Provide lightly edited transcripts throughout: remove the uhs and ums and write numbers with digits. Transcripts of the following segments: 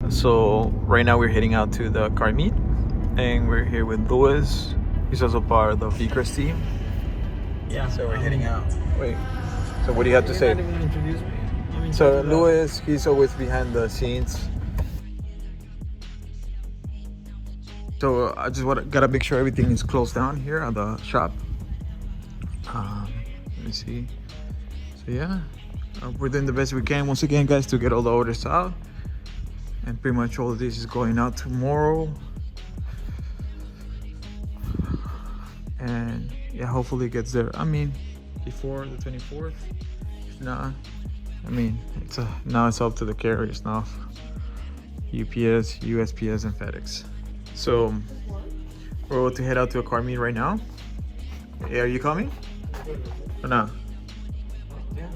So right now we're heading out to the car meet, and we're here with Louis. He's also part of the vicrez team. Yeah. So we're heading out. Wait. So what do you have to say? You're not even gonna introduce me. So Louis, he's always behind the scenes. So I just gotta make sure everything is closed down here at the shop. Let me see. So yeah, we're doing the best we can once again, guys, to get all the orders out. And pretty much all of this is going out tomorrow. And yeah, hopefully it gets there. I mean, before the 24th. If not, I mean, now it's up to the carriers now. UPS, USPS, and FedEx. So we're about to head out to a car meet right now. Hey, are you coming? Or not? Yeah.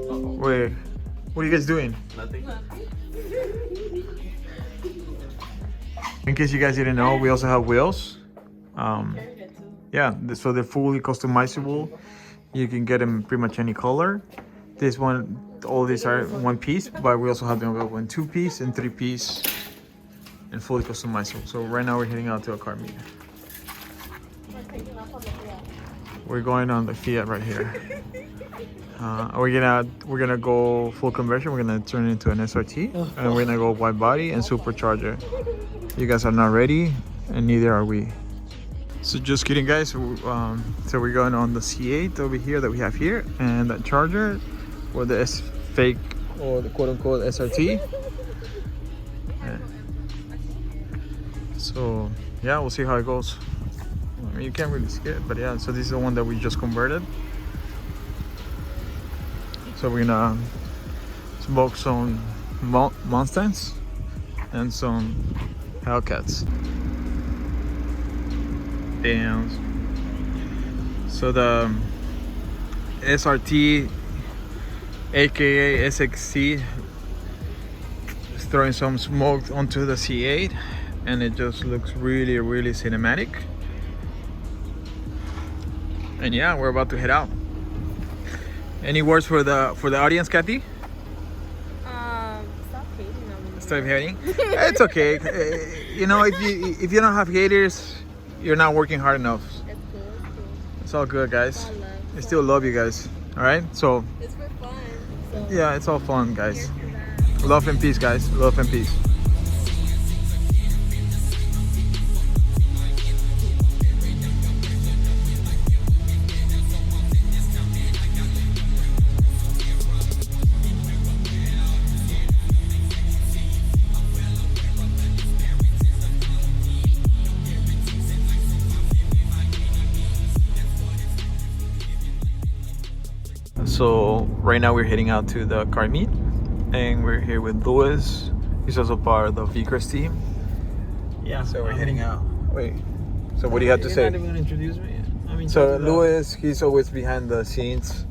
Wait, what are you guys doing? Nothing. In case you guys didn't know, we also have wheels. Yeah, so they're fully customizable. You can get them pretty much any color. This one, all these are one piece, but we also have them available in 2-piece and 3-piece and fully customizable. So right now we're heading out to a car meet. We're going on the Fiat right here. We're gonna go full conversion. We're gonna turn it into an SRT, and we're gonna go wide body and supercharger. You guys are not ready, and neither are we. So just kidding, guys. So we're going on the C8 over here that we have here, and that charger, or the fake, or the quote-unquote SRT. Yeah. So yeah, we'll see how it goes. I mean, you can't really see it, but yeah. So this is the one that we just converted. So we're gonna smoke some Mustangs and some Hellcats. And so the SRT, aka SXC, is throwing some smoke onto the C8, and it just looks really, really cinematic. And yeah, we're about to head out. Any words for the audience, Kathy? Stop hating on me. Stop hating. It's okay. You know, if you don't have haters, you're not working hard enough. It's cool. It's cool. It's all good, guys. It's all love. I still love you guys. All right. So It's for fun. So yeah, it's all fun, guys. here's for that. Love and peace, guys. Love and peace. So right now we're heading out to the car meet, and we're here with Louis. He's also part of the vicrez team. Yeah. So we're heading out. Wait. So what do you have to say? You're not even gonna introduce me. So Louis, he's always behind the scenes.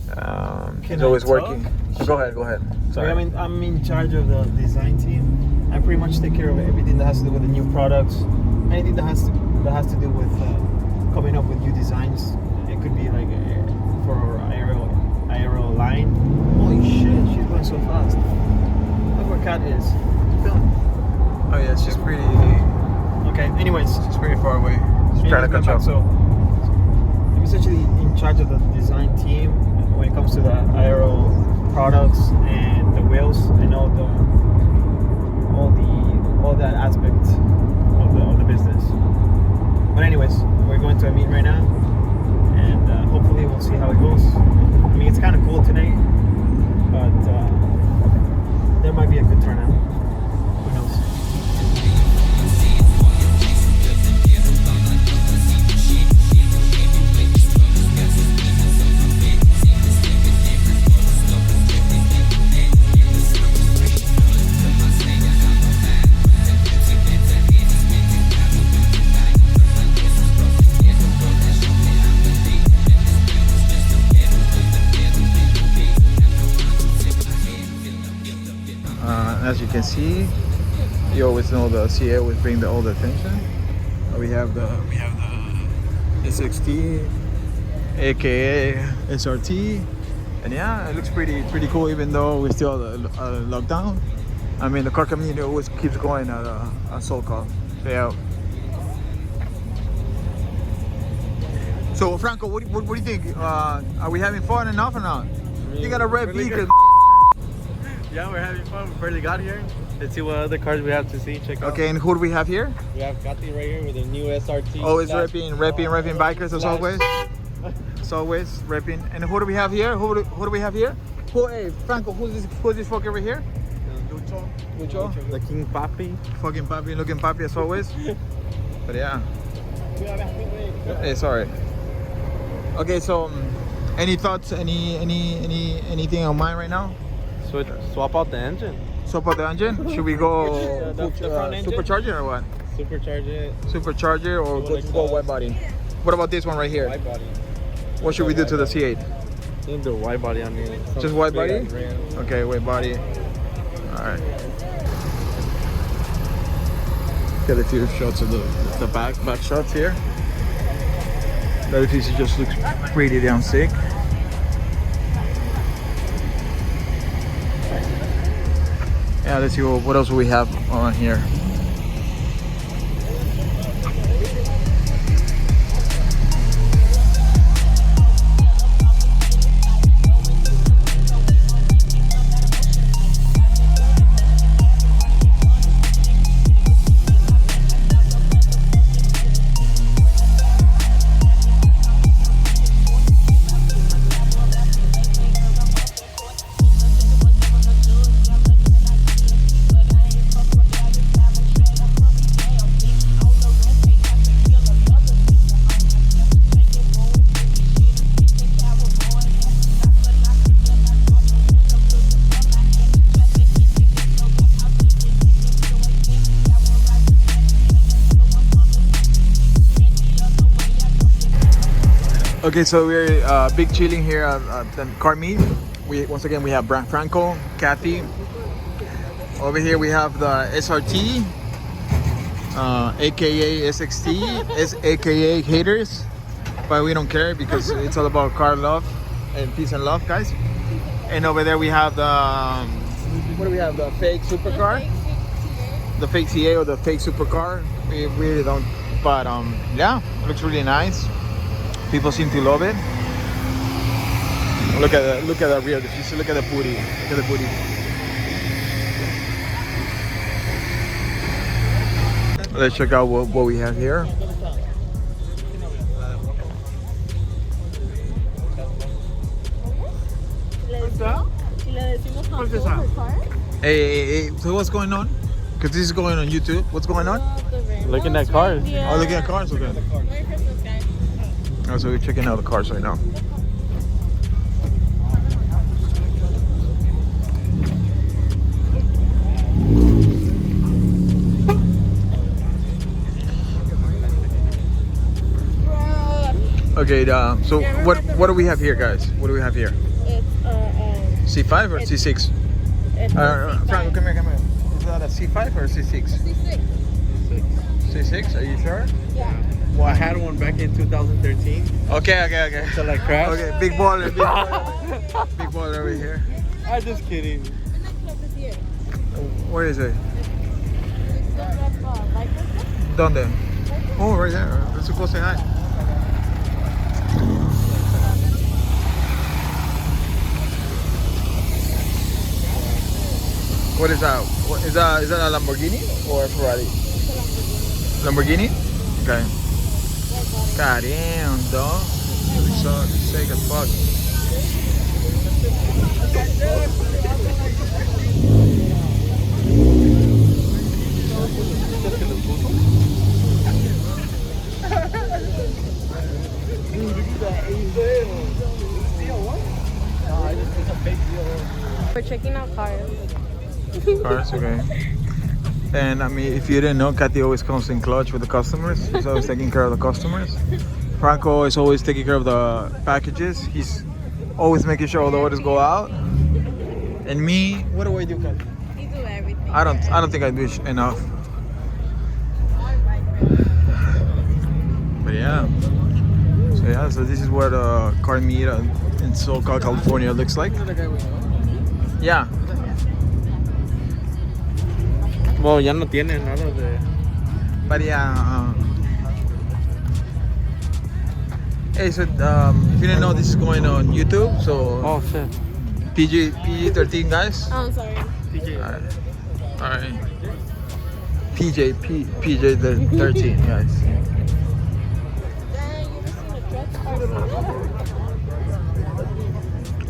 He's I always talk? working. Go ahead. Sorry, I'm in charge of the design team. I pretty much take care of everything that has to do with the new products, anything that has to do with coming up with new designs. It could be like for aero line. Holy shit, she's going so fast. Look where Kat is. Film. Oh yeah, she's pretty. Okay. Anyways, She's pretty far away. She's trying to catch up. So I'm essentially in charge of the design team when it comes to the aero products and the wheels and all that aspect of the business. But anyways, we're going to a meet right now, and hopefully we'll see how it goes. I mean, it's kind of cool today, but there might be a good turnout. Who knows? As you can see, you always know the CA always bring all the attention. We have the SXT, aka SRT, And yeah, it looks pretty cool, even though we're still locked down. I mean, the car community always keeps going at Soul Call. So yeah. So Franco, what do you think? Are we having fun enough or not? You got a red really beacon. Yeah, we're having fun. We barely got here. Let's see what other cars we have to see. Check out. Okay, and who do we have here? We have Katy right here with a new SRT. Always repping bikers as always. As always, repping. And who do we have here? Who do we have here? Hey, Franco, who's this fuck over here? Lucho. The King Papi. Fucking papi, looking papi as always. But yeah. Hey, sorry. Okay, so any thoughts? Anything on mind right now? Swap out the engine. Swap out the engine? Should we go The front engine? supercharger or what? Supercharge it. Supercharger or Dual go exhaust. wide body? What about this one right here? Wide body. What should we do to the C8? I think the wide body on here. Just wide body? Big rim. Okay, wide body. Alright. Get a few shots of the back shots here. The other piece just looks pretty damn sick. Yeah, let's see what else we have on here. Okay, so we're big chilling here at the car meet. Once again we have Franco, Kathy. Over here we have the SRT, aka SXT, aka haters, but we don't care because it's all about car love and peace and love, guys. And over there we have the what do we have? The fake supercar, the fake CA or the fake supercar. We really don't, but yeah, it looks really nice. People seem to love it. Look at the rear. Just look at the booty. Look at the booty. Let's check out what we have here. Hey, so what's going on? Because this is going on YouTube. What's going on? Looking at cars. Oh, looking at cars. Okay. Merry Christmas, guys. Oh, so we're checking out the cars right now. Okay, so what do we have here, guys? What do we have here? It's C5 or C6? it's Franco, come here. Is that a C5 or a C6? C6. C6, are you sure? Yeah. Well, I had one back in 2013 Okay. until I crashed. Okay, big baller. Big baller over here. I'm just kidding. The next club is here. Where is it? It's the vicrez.com. Donde? Oh, right there. Let's go say hi. What is that? Is that a Lamborghini or a Ferrari? Lamborghini? Okay. God damn, dog. So sick as fuck. We're checking out cars. Cars, okay. And I mean, if you didn't know, Kathy always comes in clutch with the customers. He's always taking care of the customers. Franco is always taking care of the packages. He's always making sure all the orders go out. And me, what do I do, Kathy? You do everything. I don't think I do enough. But yeah. So this is where the car meet in SoCal, California, it looks like. Yeah. Well, ya no tiene nada de. But yeah. Hey, so if you didn't know, this is going on YouTube. So Oh shit. PG-13, guys. Oh, I'm sorry. Alright. PJ-13, guys. Dang, you ever seen a truck or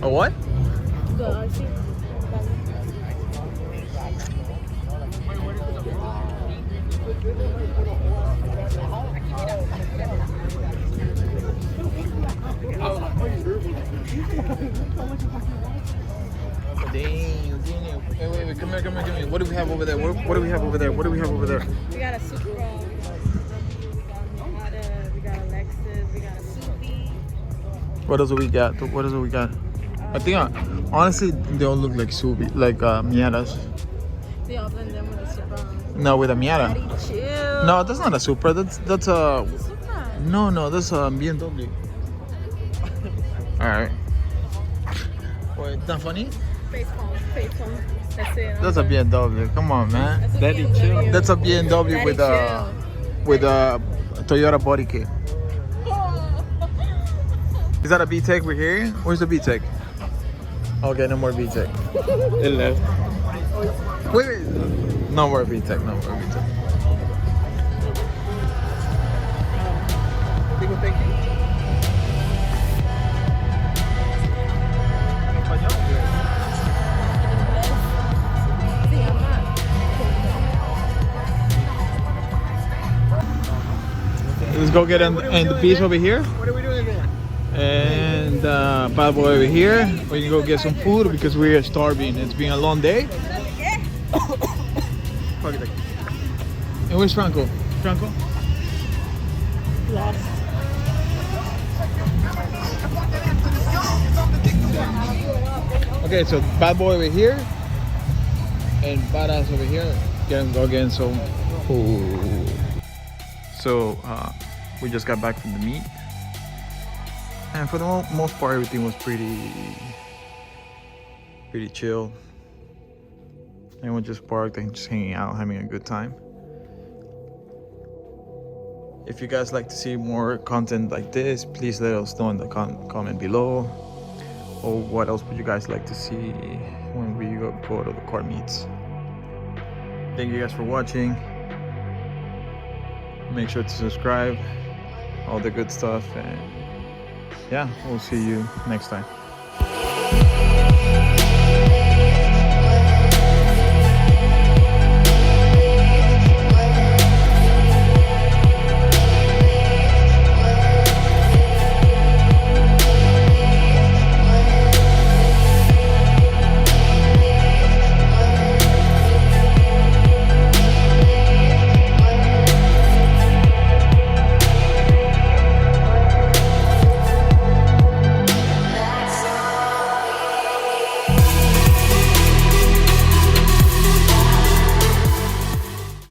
A what? the RC? Dang. Wait, come here. What do we have over there? What do we have over there? We got a Supra. We got a Lexus. We got a Subi. What else do we got? I think, honestly, they all look like Miatas. They all blend them with the Supra. No, with a Miata. Daddy, chill. No, that's not a Supra. That's a... It's a Supra. No, that's a BMW. Alright. Wait, it's not funny? Face palm. That's it. That's a BMW. Come on, man. That's a Daddy, BMW. chill. That's a BMW Daddy, with a Toyota body kit. Is that a VTEC we're hearing? Where's the VTEC? Okay, no more VTEC. It left. Wait. No more VTEC. Thank you. Let's go get in the beach over here. What are we doing there? And bad boy over here. We can go get some food because we are starving. It's been a long day. And where's Franco? Lost. Okay, so bad boy over here and badass over here. Go again. So we just got back from the meet, and for the most part, everything was pretty chill. Everyone just parked and just hanging out, having a good time. If you guys like to see more content like this, please let us know in the comment below. Or what else would you guys like to see when we go to the car meets? Thank you guys for watching. Make sure to subscribe, all the good stuff, and yeah, we'll see you next time.